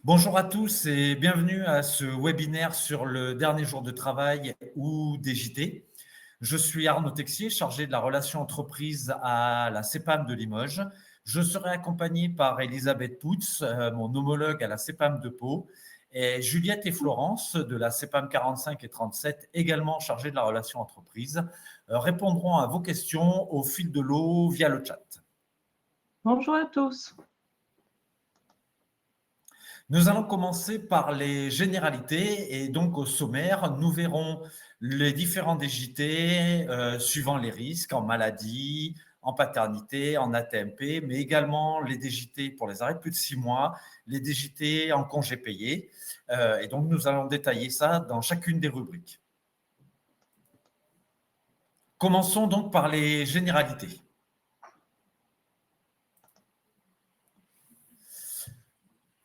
Bonjour à tous et bienvenue à ce webinaire sur le dernier jour de travail ou DJT. Je suis Arnaud Texier, chargé de la relation entreprise à la CEPAM de Limoges. Je serai accompagné par Elisabeth Poutz, mon homologue à la CEPAM de Pau, et Juliette et Florence de la CEPAM 45 et 37, également chargées de la relation entreprise, répondront à vos questions au fil de l'eau via le chat. Bonjour à tous. Nous allons commencer par les généralités et donc au sommaire, nous verrons les différents DJT suivant les risques en maladie, en paternité, en ATMP, mais également les DJT pour les arrêts de plus de 6 mois, les DJT en congé payé. Et donc, nous allons détailler ça dans chacune des rubriques. Commençons donc par les généralités.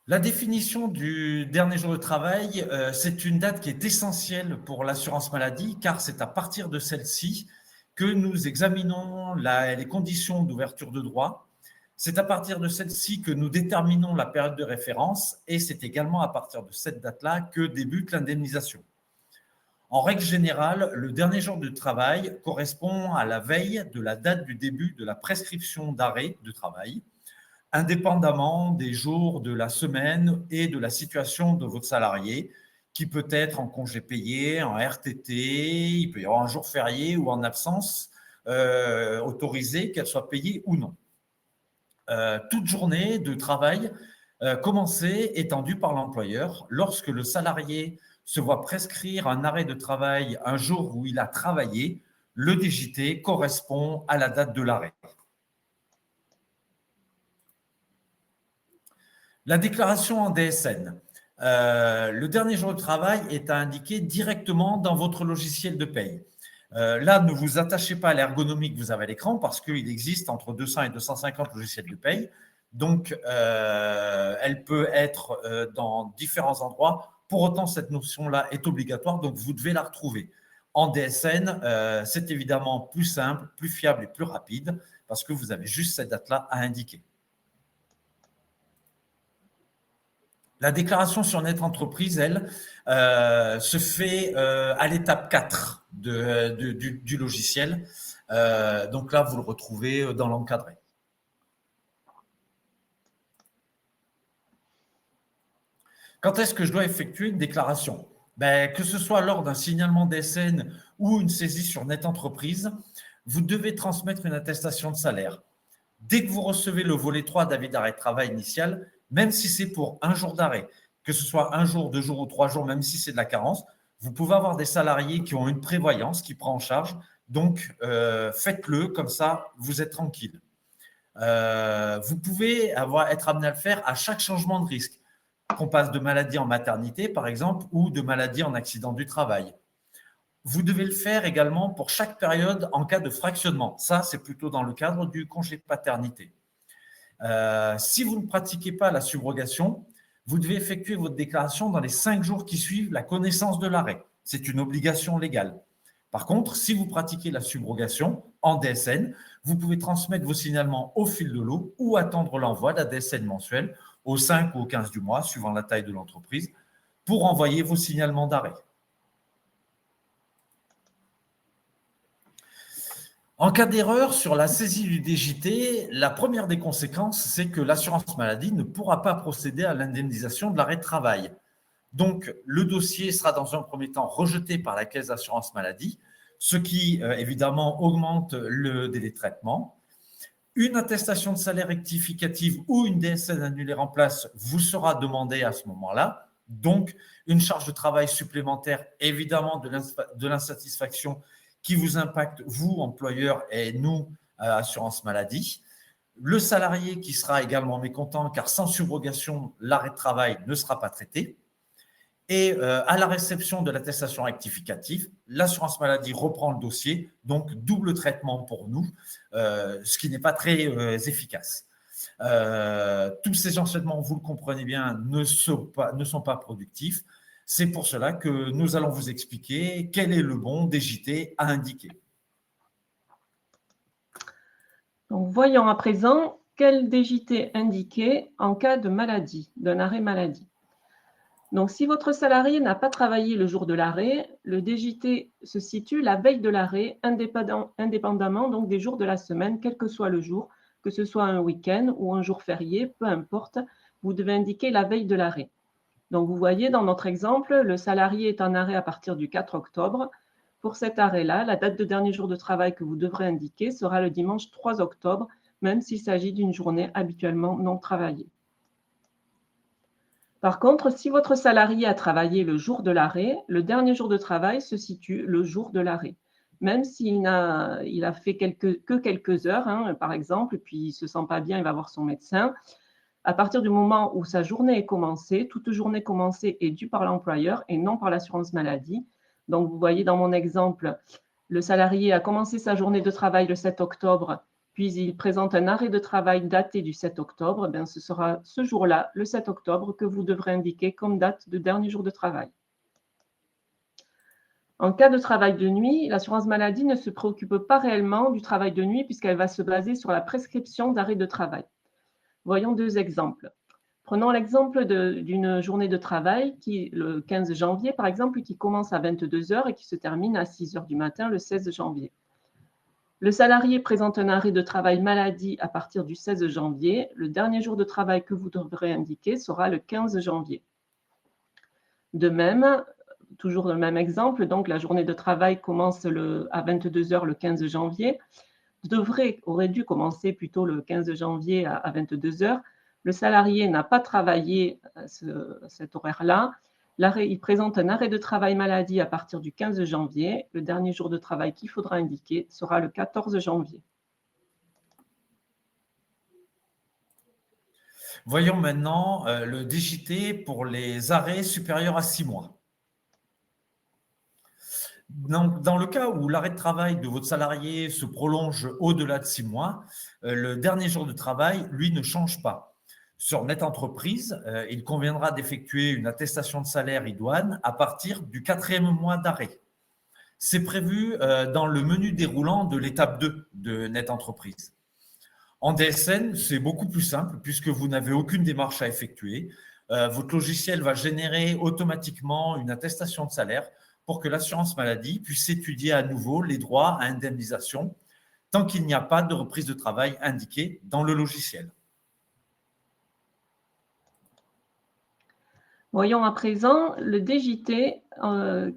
La définition du dernier jour de travail, c'est une date qui est essentielle pour l'assurance maladie, car c'est à partir de celle-ci que nous examinons les conditions d'ouverture de droit. C'est à partir de celle-ci que nous déterminons la période de référence et c'est également à partir de cette date-là que débute l'indemnisation. En règle générale, le dernier jour de travail correspond à la veille de la date du début de la prescription d'arrêt de travail, indépendamment des jours de la semaine et de la situation de votre salarié, qui peut être en congé payé, en RTT, il peut y avoir un jour férié ou en absence autorisée, qu'elle soit payée ou non. Toute journée de travail commencée étendue par l'employeur lorsque le salarié se voit prescrire un arrêt de travail un jour où il a travaillé, le DJT correspond à la date de l'arrêt. La déclaration en DSN. Le dernier jour de travail est à indiquer directement dans votre logiciel de paye. Là, ne vous attachez pas à l'ergonomie que vous avez à l'écran parce qu'il existe entre 200 et 250 logiciels de paye. Donc, elle peut être dans différents endroits. Pour autant, cette notion-là est obligatoire, donc vous devez la retrouver. En DSN, c'est évidemment plus simple, plus fiable et plus rapide parce que vous avez juste cette date-là à indiquer. La déclaration sur Net Entreprise, elle, se fait à l'étape 4 du logiciel. Donc là, vous le retrouvez dans l'encadré. Quand est-ce que je dois effectuer une déclaration? Que ce soit lors d'un signalement DSN ou une saisie sur Net Entreprise, vous devez transmettre une attestation de salaire. Dès que vous recevez le volet 3 d'avis d'arrêt de travail initial, même si c'est pour un jour d'arrêt, que ce soit un jour, 2 jours ou 3 jours, même si c'est de la carence, vous pouvez avoir des salariés qui ont une prévoyance qui prend en charge. Donc, faites-le, comme ça, vous êtes tranquille. Vous pouvez être amené à le faire à chaque changement de risque, qu'on passe de maladie en maternité, par exemple, ou de maladie en accident du travail. Vous devez le faire également pour chaque période en cas de fractionnement. Ça, c'est plutôt dans le cadre du congé de paternité. Si vous ne pratiquez pas la subrogation, vous devez effectuer votre déclaration dans les 5 jours qui suivent la connaissance de l'arrêt. C'est une obligation légale. Par contre, si vous pratiquez la subrogation en DSN, vous pouvez transmettre vos signalements au fil de l'eau ou attendre l'envoi de la DSN mensuelle au 5 ou au 15 du mois, suivant la taille de l'entreprise, pour envoyer vos signalements d'arrêt. En cas d'erreur sur la saisie du DJT, la première des conséquences, c'est que l'assurance maladie ne pourra pas procéder à l'indemnisation de l'arrêt de travail. Donc, le dossier sera dans un premier temps rejeté par la caisse d'assurance maladie, ce qui, évidemment, augmente le délai de traitement. Une attestation de salaire rectificative ou une DSN annulaire en place vous sera demandée à ce moment-là. Donc, une charge de travail supplémentaire, évidemment, de l'insatisfaction qui vous impacte, vous, employeur, et nous, assurance maladie. Le salarié qui sera également mécontent, car sans subrogation, l'arrêt de travail ne sera pas traité. Et à la réception de l'attestation rectificative, l'assurance maladie reprend le dossier, donc double traitement pour nous, ce qui n'est pas très efficace. Tous ces enchaînements, vous le comprenez bien, ne sont pas productifs. C'est pour cela que nous allons vous expliquer quel est le bon DJT à indiquer. Donc, voyons à présent quel DJT indiquer en cas de maladie, d'un arrêt maladie. Donc, si votre salarié n'a pas travaillé le jour de l'arrêt, le DJT se situe la veille de l'arrêt, indépendamment donc des jours de la semaine, quel que soit le jour, que ce soit un week-end ou un jour férié, peu importe, vous devez indiquer la veille de l'arrêt. Donc, vous voyez dans notre exemple, le salarié est en arrêt à partir du 4 octobre. Pour cet arrêt-là, la date de dernier jour de travail que vous devrez indiquer sera le dimanche 3 octobre, même s'il s'agit d'une journée habituellement non travaillée. Par contre, si votre salarié a travaillé le jour de l'arrêt, le dernier jour de travail se situe le jour de l'arrêt. Même s'il a fait que quelques heures, hein, par exemple, puis il ne se sent pas bien, il va voir son médecin. À partir du moment où sa journée est commencée, toute journée commencée est due par l'employeur et non par l'assurance maladie. Donc, vous voyez dans mon exemple, le salarié a commencé sa journée de travail le 7 octobre, puis il présente un arrêt de travail daté du 7 octobre. Bien, ce sera ce jour-là, le 7 octobre, que vous devrez indiquer comme date de dernier jour de travail. En cas de travail de nuit, l'assurance maladie ne se préoccupe pas réellement du travail de nuit puisqu'elle va se baser sur la prescription d'arrêt de travail. Voyons deux exemples. Prenons l'exemple d'une journée de travail le 15 janvier, par exemple, qui commence à 22 heures et qui se termine à 6 heures du matin le 16 janvier. Le salarié présente un arrêt de travail maladie à partir du 16 janvier. Le dernier jour de travail que vous devrez indiquer sera le 15 janvier. De même, toujours le même exemple, donc la journée de travail commence à 22 heures le 15 janvier. Aurait dû commencer plutôt le 15 janvier à 22 heures. Le salarié n'a pas travaillé cet horaire-là. Il présente un arrêt de travail maladie à partir du 15 janvier. Le dernier jour de travail qu'il faudra indiquer sera le 14 janvier. Voyons maintenant le DJT pour les arrêts supérieurs à 6 mois. Dans le cas où l'arrêt de travail de votre salarié se prolonge au-delà de 6 mois, le dernier jour de travail, lui, ne change pas. Sur Net Entreprise, il conviendra d'effectuer une attestation de salaire idoine à partir du 4e mois d'arrêt. C'est prévu dans le menu déroulant de l'étape 2 de Net Entreprise. En DSN, c'est beaucoup plus simple puisque vous n'avez aucune démarche à effectuer. Votre logiciel va générer automatiquement une attestation de salaire pour que l'assurance maladie puisse étudier à nouveau les droits à indemnisation tant qu'il n'y a pas de reprise de travail indiquée dans le logiciel. Voyons à présent le DJT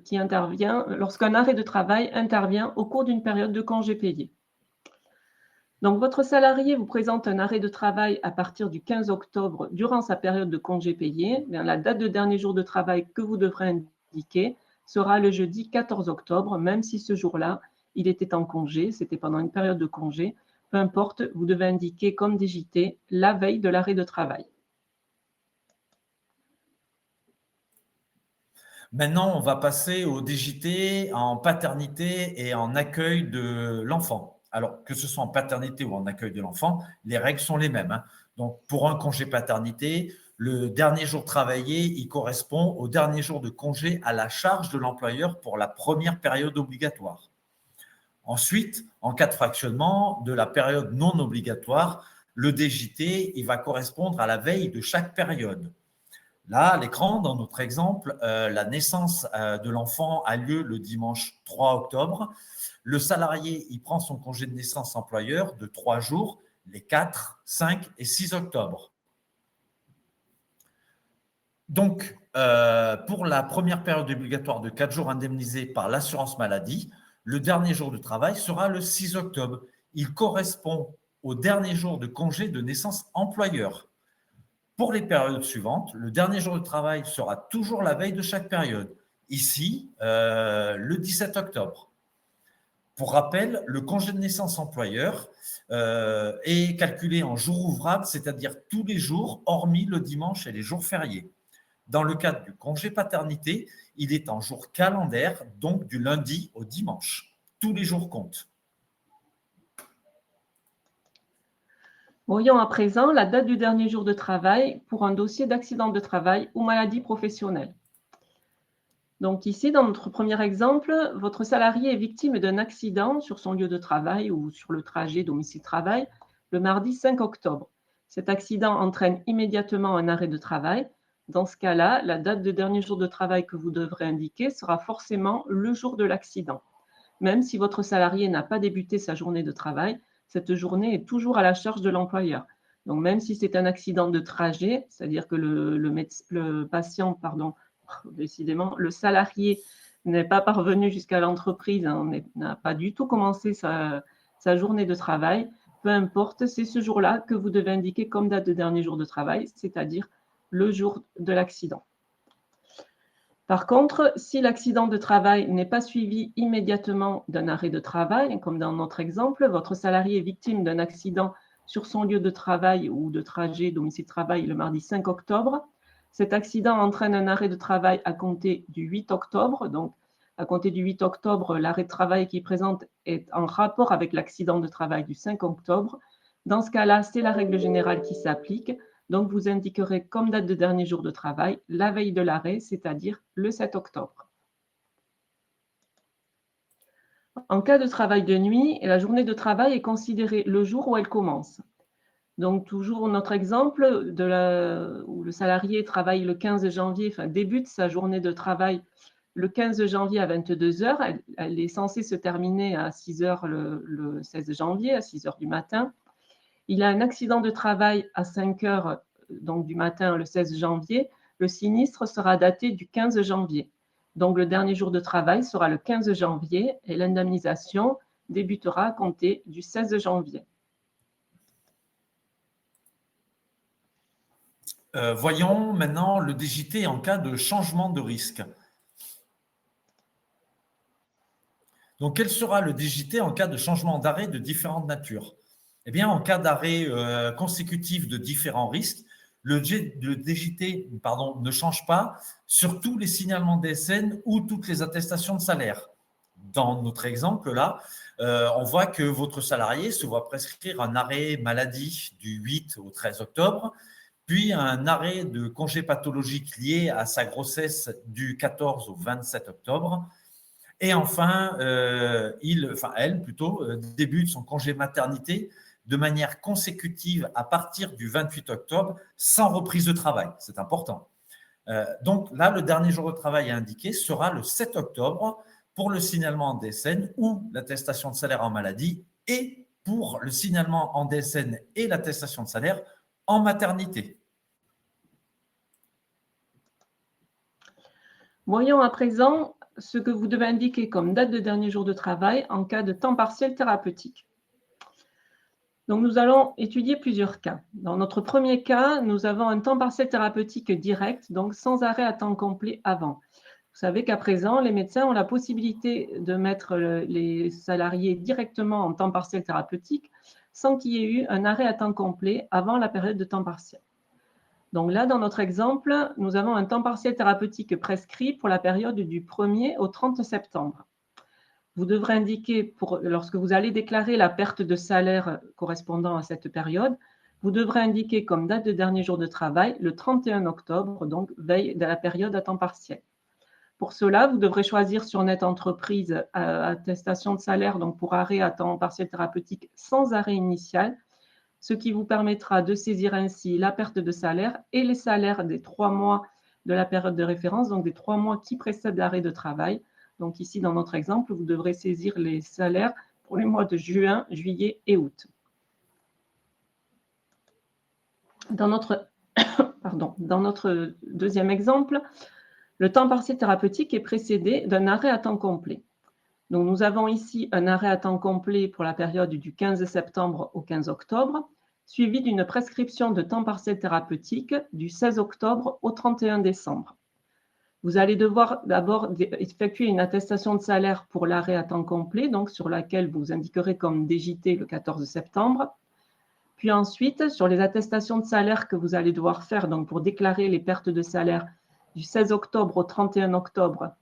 qui intervient lorsqu'un arrêt de travail intervient au cours d'une période de congé payé. Donc, votre salarié vous présente un arrêt de travail à partir du 15 octobre durant sa période de congé payé. La date de dernier jour de travail que vous devrez indiquer sera le jeudi 14 octobre, même si ce jour-là, il était en congé, c'était pendant une période de congé. Peu importe, vous devez indiquer comme DJT la veille de l'arrêt de travail. Maintenant, on va passer au DJT en paternité et en accueil de l'enfant. Alors, que ce soit en paternité ou en accueil de l'enfant, les règles sont les mêmes. Hein. Donc, pour un congé paternité, le dernier jour travaillé, il correspond au dernier jour de congé à la charge de l'employeur pour la première période obligatoire. Ensuite, en cas de fractionnement de la période non obligatoire, le DJT, il va correspondre à la veille de chaque période. Là, à l'écran, dans notre exemple, la naissance de l'enfant a lieu le dimanche 3 octobre. Le salarié, il prend son congé de naissance employeur de 3 jours, les 4, 5 et 6 octobre. Donc, pour la première période obligatoire de 4 jours indemnisés par l'assurance maladie, le dernier jour de travail sera le 6 octobre. Il correspond au dernier jour de congé de naissance employeur. Pour les périodes suivantes, le dernier jour de travail sera toujours la veille de chaque période. Ici, le 17 octobre. Pour rappel, le congé de naissance employeur est calculé en jours ouvrables, c'est-à-dire tous les jours, hormis le dimanche et les jours fériés. Dans le cadre du congé paternité, il est en jour calendaire, donc du lundi au dimanche. Tous les jours comptent. Voyons à présent la date du dernier jour de travail pour un dossier d'accident de travail ou maladie professionnelle. Donc ici, dans notre premier exemple, votre salarié est victime d'un accident sur son lieu de travail ou sur le trajet domicile-travail le mardi 5 octobre. Cet accident entraîne immédiatement un arrêt de travail. Dans ce cas-là, la date de dernier jour de travail que vous devrez indiquer sera forcément le jour de l'accident. Même si votre salarié n'a pas débuté sa journée de travail, cette journée est toujours à la charge de l'employeur. Donc, même si c'est un accident de trajet, c'est-à-dire que le patient, décidément, le salarié n'est pas parvenu jusqu'à l'entreprise, hein, n'a pas du tout commencé sa journée de travail, peu importe, c'est ce jour-là que vous devez indiquer comme date de dernier jour de travail, c'est-à-dire le jour de l'accident. Par contre, si l'accident de travail n'est pas suivi immédiatement d'un arrêt de travail, comme dans notre exemple, votre salarié est victime d'un accident sur son lieu de travail ou de trajet domicile-travail le mardi 5 octobre. Cet accident entraîne un arrêt de travail à compter du 8 octobre. Donc, à compter du 8 octobre, l'arrêt de travail qui présente est en rapport avec l'accident de travail du 5 octobre. Dans ce cas-là, c'est la règle générale qui s'applique. Donc, vous indiquerez comme date de dernier jour de travail la veille de l'arrêt, c'est-à-dire le 7 octobre. En cas de travail de nuit, la journée de travail est considérée le jour où elle commence. Donc, toujours notre exemple où le salarié travaille le 15 janvier, débute sa journée de travail le 15 janvier à 22 heures. Elle est censée se terminer à 6 heures le 16 janvier, à 6 heures du matin. Il a un accident de travail à 5 heures donc du matin le 16 janvier. Le sinistre sera daté du 15 janvier. Donc, le dernier jour de travail sera le 15 janvier et l'indemnisation débutera à compter du 16 janvier. Voyons maintenant le DJT en cas de changement de risque. Donc, quel sera le DJT en cas de changement d'arrêt de différentes natures? Eh bien, en cas d'arrêt consécutif de différents risques, le DJT ne change pas sur tous les signalements DSN ou toutes les attestations de salaire. Dans notre exemple là, on voit que votre salarié se voit prescrire un arrêt maladie du 8 au 13 octobre, puis un arrêt de congé pathologique lié à sa grossesse du 14 au 27 octobre. Et enfin, elle plutôt, débute son congé maternité de manière consécutive à partir du 28 octobre, sans reprise de travail. C'est important. Donc là, le dernier jour de travail indiqué sera le 7 octobre pour le signalement en DSN ou l'attestation de salaire en maladie et pour le signalement en DSN et l'attestation de salaire en maternité. Voyons à présent ce que vous devez indiquer comme date de dernier jour de travail en cas de temps partiel thérapeutique. Donc, nous allons étudier plusieurs cas. Dans notre premier cas, nous avons un temps partiel thérapeutique direct, donc sans arrêt à temps complet avant. Vous savez qu'à présent, les médecins ont la possibilité de mettre les salariés directement en temps partiel thérapeutique sans qu'il y ait eu un arrêt à temps complet avant la période de temps partiel. Donc là, dans notre exemple, nous avons un temps partiel thérapeutique prescrit pour la période du 1er au 30 septembre. Vous devrez indiquer, lorsque vous allez déclarer la perte de salaire correspondant à cette période, vous devrez indiquer comme date de dernier jour de travail le 31 octobre, donc veille de la période à temps partiel. Pour cela, vous devrez choisir sur Net Entreprise attestation de salaire, donc pour arrêt à temps partiel thérapeutique sans arrêt initial, ce qui vous permettra de saisir ainsi la perte de salaire et les salaires des 3 mois de la période de référence, donc des 3 mois qui précèdent l'arrêt de travail. Donc ici, dans notre exemple, vous devrez saisir les salaires pour les mois de juin, juillet et août. Dans notre deuxième exemple, le temps partiel thérapeutique est précédé d'un arrêt à temps complet. Donc, nous avons ici un arrêt à temps complet pour la période du 15 septembre au 15 octobre, suivi d'une prescription de temps partiel thérapeutique du 16 octobre au 31 décembre. Vous allez devoir d'abord effectuer une attestation de salaire pour l'arrêt à temps complet, donc sur laquelle vous indiquerez comme DJT le 14 septembre. Puis ensuite, sur les attestations de salaire que vous allez devoir faire donc pour déclarer les pertes de salaire du 16 octobre au 31 octobre,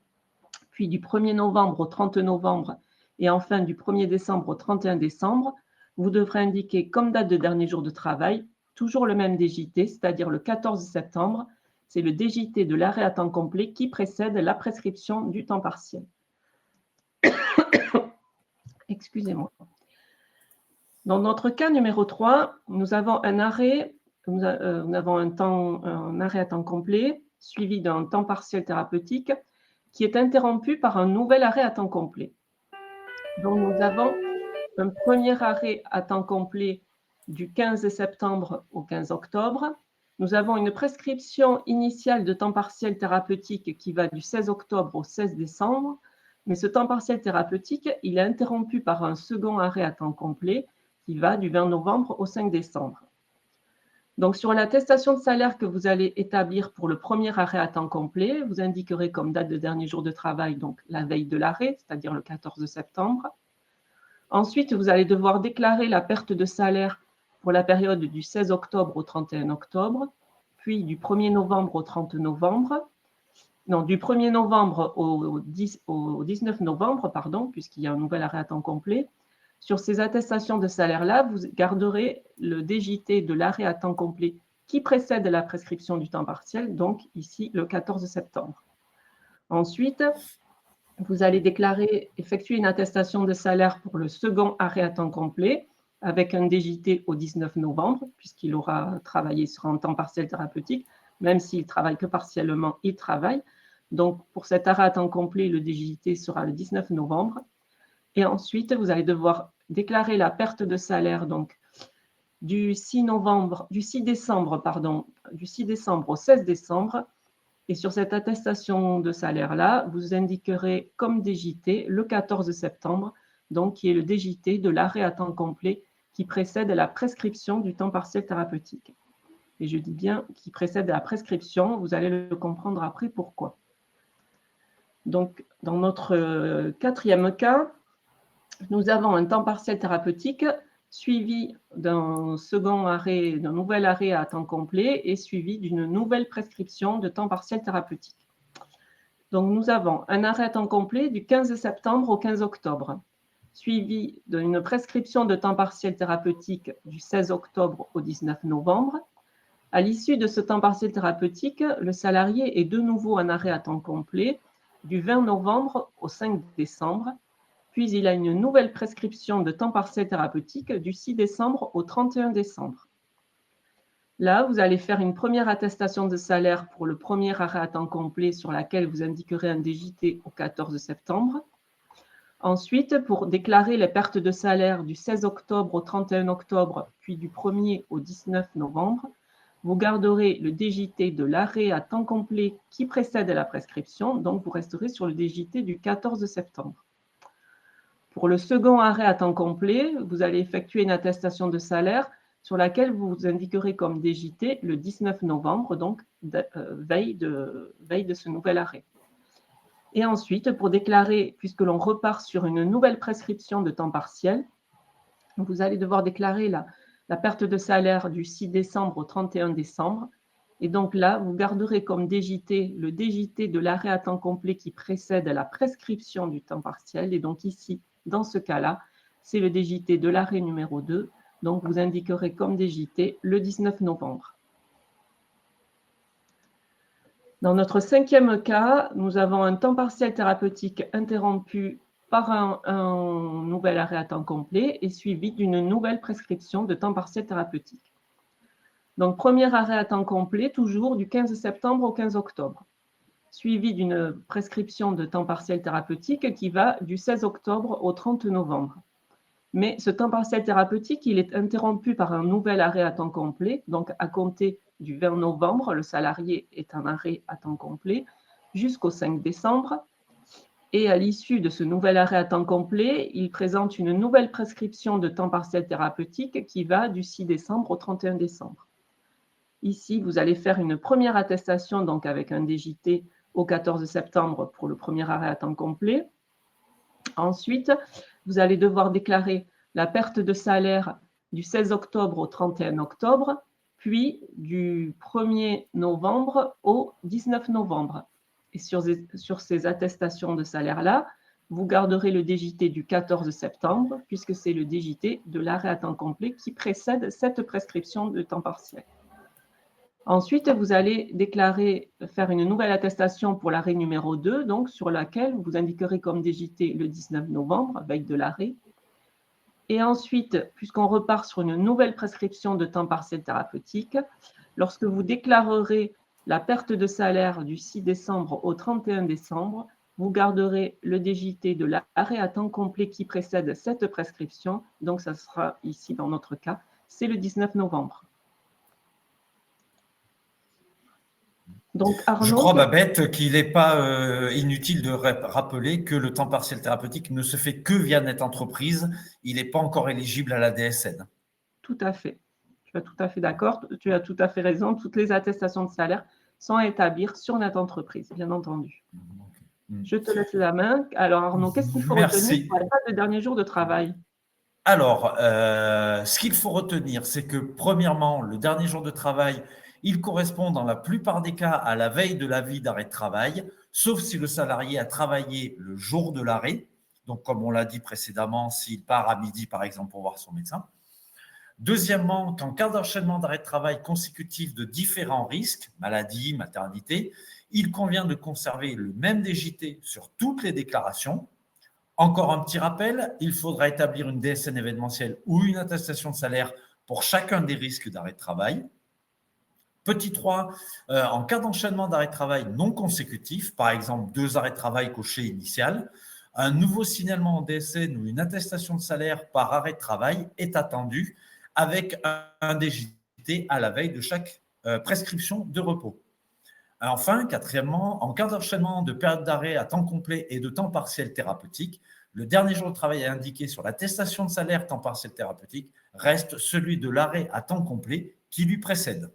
puis du 1er novembre au 30 novembre et enfin du 1er décembre au 31 décembre, vous devrez indiquer comme date de dernier jour de travail toujours le même DJT, c'est-à-dire le 14 septembre. C'est le DJT de l'arrêt à temps complet qui précède la prescription du temps partiel. Excusez-moi. Dans notre cas numéro 3, nous avons un arrêt nous avons un arrêt à temps complet suivi d'un temps partiel thérapeutique qui est interrompu par un nouvel arrêt à temps complet. Donc, nous avons un premier arrêt à temps complet du 15 septembre au 15 octobre. Nous avons une prescription initiale de temps partiel thérapeutique qui va du 16 octobre au 16 décembre, mais ce temps partiel thérapeutique, il est interrompu par un second arrêt à temps complet qui va du 20 novembre au 5 décembre. Donc, sur l'attestation de salaire que vous allez établir pour le premier arrêt à temps complet, vous indiquerez comme date de dernier jour de travail, donc la veille de l'arrêt, c'est-à-dire le 14 septembre. Ensuite, vous allez devoir déclarer la perte de salaire pour la période du 16 octobre au 31 octobre, puis du 1er novembre au 30 novembre, non, du 1er novembre au 19 novembre, pardon, puisqu'il y a un nouvel arrêt à temps complet. Sur ces attestations de salaire-là, vous garderez le DJT de l'arrêt à temps complet qui précède la prescription du temps partiel, donc ici le 14 septembre. Ensuite, vous allez effectuer une attestation de salaire pour le second arrêt à temps complet avec un DJT au 19 novembre, puisqu'il aura travaillé sur un temps partiel thérapeutique, même s'il ne travaille que partiellement, il travaille. Donc, pour cet arrêt à temps complet, le DJT sera le 19 novembre. Et ensuite, vous allez devoir déclarer la perte de salaire donc, du 6 décembre au 16 décembre. Et sur cette attestation de salaire-là, vous indiquerez comme DJT le 14 septembre, donc qui est le DJT de l'arrêt à temps complet qui précède la prescription du temps partiel thérapeutique. Et je dis bien qui précède la prescription, vous allez le comprendre après pourquoi. Donc, dans notre quatrième cas, nous avons un temps partiel thérapeutique suivi d'un nouvel arrêt à temps complet et suivi d'une nouvelle prescription de temps partiel thérapeutique. Donc, nous avons un arrêt à temps complet du 15 septembre au 15 octobre, suivi d'une prescription de temps partiel thérapeutique du 16 octobre au 19 novembre. À l'issue de ce temps partiel thérapeutique, le salarié est de nouveau en arrêt à temps complet du 20 novembre au 5 décembre, puis il a une nouvelle prescription de temps partiel thérapeutique du 6 décembre au 31 décembre. Là, vous allez faire une première attestation de salaire pour le premier arrêt à temps complet sur laquelle vous indiquerez un DJT au 14 septembre. Ensuite, pour déclarer les pertes de salaire du 16 octobre au 31 octobre, puis du 1er au 19 novembre, vous garderez le DJT de l'arrêt à temps complet qui précède la prescription, donc vous resterez sur le DJT du 14 septembre. Pour le second arrêt à temps complet, vous allez effectuer une attestation de salaire sur laquelle vous indiquerez comme DJT le 19 novembre, donc veille de ce nouvel arrêt. Et ensuite, pour déclarer, puisque l'on repart sur une nouvelle prescription de temps partiel, vous allez devoir déclarer la perte de salaire du 6 décembre au 31 décembre. Et donc là, vous garderez comme DJT le DJT de l'arrêt à temps complet qui précède la prescription du temps partiel. Et donc ici, dans ce cas-là, c'est le DJT de l'arrêt numéro 2. Donc, vous indiquerez comme DJT le 19 novembre. Dans notre cinquième cas, nous avons un temps partiel thérapeutique interrompu par un nouvel arrêt à temps complet et suivi d'une nouvelle prescription de temps partiel thérapeutique. Donc, premier arrêt à temps complet, toujours du 15 septembre au 15 octobre, suivi d'une prescription de temps partiel thérapeutique qui va du 16 octobre au 30 novembre. Mais ce temps partiel thérapeutique, il est interrompu par un nouvel arrêt à temps complet. Donc, à compter du 20 novembre, le salarié est en arrêt à temps complet jusqu'au 5 décembre. Et à l'issue de ce nouvel arrêt à temps complet, il présente une nouvelle prescription de temps partiel thérapeutique qui va du 6 décembre au 31 décembre. Ici, vous allez faire une première attestation donc avec un DJT au 14 septembre pour le premier arrêt à temps complet. Ensuite, vous allez devoir déclarer la perte de salaire du 16 octobre au 31 octobre, puis du 1er novembre au 19 novembre. Et sur ces attestations de salaire-là, vous garderez le DJT du 14 septembre, puisque c'est le DJT de l'arrêt à temps complet qui précède cette prescription de temps partiel. Ensuite, vous allez faire une nouvelle attestation pour l'arrêt numéro 2, donc sur laquelle vous indiquerez comme DJT le 19 novembre, veille de l'arrêt. Et ensuite, puisqu'on repart sur une nouvelle prescription de temps partiel thérapeutique, lorsque vous déclarerez la perte de salaire du 6 décembre au 31 décembre, vous garderez le DJT de l'arrêt à temps complet qui précède cette prescription. Donc, ça sera ici, dans notre cas, c'est le 19 novembre. Donc, Je Arnaud, crois, Babette, qu'il n'est pas inutile de rappeler que le temps partiel thérapeutique ne se fait que via Net Entreprise. Il n'est pas encore éligible à la DSN. Tout à fait. Tu es tout à fait d'accord. Tu as tout à fait raison. Toutes les attestations de salaire sont à établir sur Net Entreprise, bien entendu. Je te laisse la main. Alors, Arnaud, qu'est-ce qu'il faut retenir pour la date de dernier jour de travail? Alors, ce qu'il faut retenir, c'est que premièrement, le dernier jour de travail, il correspond dans la plupart des cas à la veille de l'avis d'arrêt de travail, sauf si le salarié a travaillé le jour de l'arrêt. Donc, comme on l'a dit précédemment, s'il part à midi, par exemple, pour voir son médecin. Deuxièmement, qu'en cas d'enchaînement d'arrêt de travail consécutif de différents risques, maladie, maternité, il convient de conserver le même DJT sur toutes les déclarations. Encore un petit rappel, il faudra établir une DSN événementielle ou une attestation de salaire pour chacun des risques d'arrêt de travail. Petit 3, en cas d'enchaînement d'arrêt de travail non consécutif, par exemple 2 arrêts de travail cochés initial, un nouveau signalement en DSN ou une attestation de salaire par arrêt de travail est attendu avec un DJT à la veille de chaque prescription de repos. Enfin, quatrièmement, en cas d'enchaînement de période d'arrêt à temps complet et de temps partiel thérapeutique, le dernier jour de travail indiqué sur l'attestation de salaire temps partiel thérapeutique reste celui de l'arrêt à temps complet qui lui précède.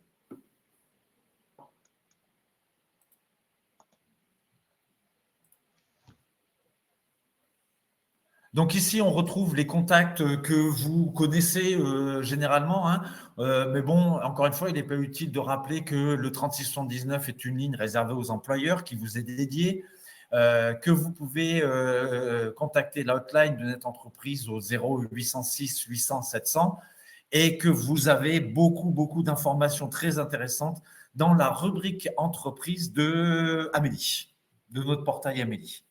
Donc ici, on retrouve les contacts que vous connaissez généralement. Mais bon, encore une fois, il n'est pas utile de rappeler que le 3679 est une ligne réservée aux employeurs qui vous est dédiée, que vous pouvez contacter l'outline de Net Entreprise au 0806 800 700 et que vous avez beaucoup d'informations très intéressantes dans la rubrique entreprise de Amélie, de notre portail Amélie.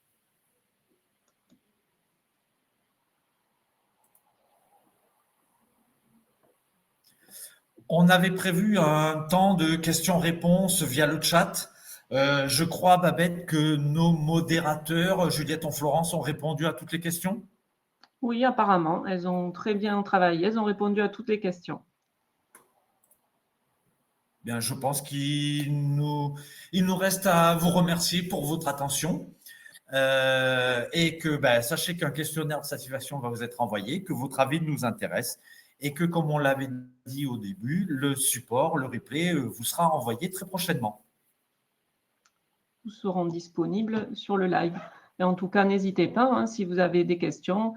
On avait prévu un temps de questions-réponses via le chat. Je crois, Babette, que nos modérateurs, Juliette et Florence, ont répondu à toutes les questions. Oui, apparemment. Elles ont très bien travaillé. Elles ont répondu à toutes les questions. Bien, je pense qu'il nous reste à vous remercier pour votre attention. Et que sachez qu'un questionnaire de satisfaction va vous être envoyé, que votre avis nous intéresse et que, comme on l'avait dit au début, le support, le replay vous sera envoyé très prochainement. Tous seront disponibles sur le live. Et en tout cas, n'hésitez pas, si vous avez des questions.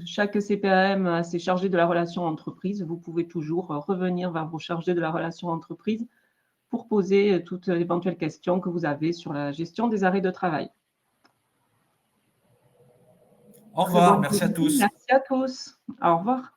Chaque CPAM a ses chargés de la relation entreprise. Vous pouvez toujours revenir vers vos chargés de la relation entreprise pour poser toutes éventuelles questions que vous avez sur la gestion des arrêts de travail. Au revoir, merci à tous. Merci à tous. Au revoir.